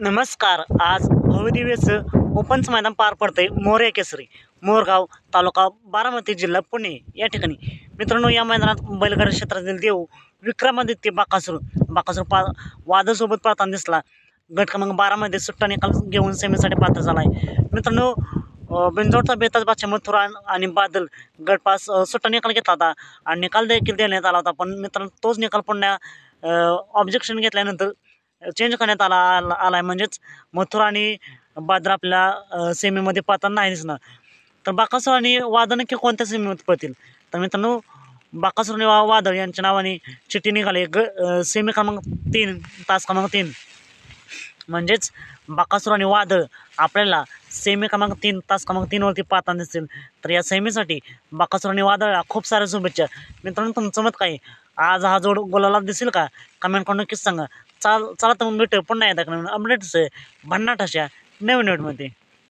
नमस्कार. आज भव्यदिव्यचं ओपनचं मैदान पार पडतंय मोरया केसरी, मोरगाव, तालुका बारामती, जिल्हा पुणे या ठिकाणी. मित्रांनो, या मैदानात बैलगाडी क्षेत्रातील देव विक्रमादित्य बाकासूर वादळसोबत पळताना दिसला. गट क्रमांक 12 सुट्टा निकाल घेऊन सेमीसाठी पात्र झाला आहे. मित्रांनो, बिंजोडचा बेताज बादशाह मथुरा आणि बादल गट पास सुट्टा निकाल घेतला होता आणि निकाल देखील देण्यात आला होता. पण मित्रांनो, तोच निकाल पुन्हा ऑब्जेक्शन घेतल्यानंतर चेंज करण्यात आला आहे. म्हणजेच मथुरा आणि बादल आपल्या सेमीमध्ये पळताना नाही दिसणार. तर बाकासूर आणि वादळ नक्की कोणत्या सेमीमध्ये पळतील? तर मित्रांनो, बाकासूर आणि वादळ यांच्या नावाने चिठ्ठी निघाली सेमी क्रमांक 3 तास क्रमांक 3. म्हणजेच बाकासूर आणि वादळ आपल्याला सेमी क्रमांक 3 तास क्रमांक 3 वरती पाहताना दिसतील. तर या सेमीसाठी बाकासूर आणि वादळला खूप साऱ्या शुभेच्छा. मित्रांनो, तुमचं मत काय? आज हा जोड गोलाला दिसेल का? कमेंट करून नक्कीच सांगा. चला तर मग भेटू पुन्हा एकदा अपडेट्स भन्नाट अशा नवीन व्हिडिओमध्ये.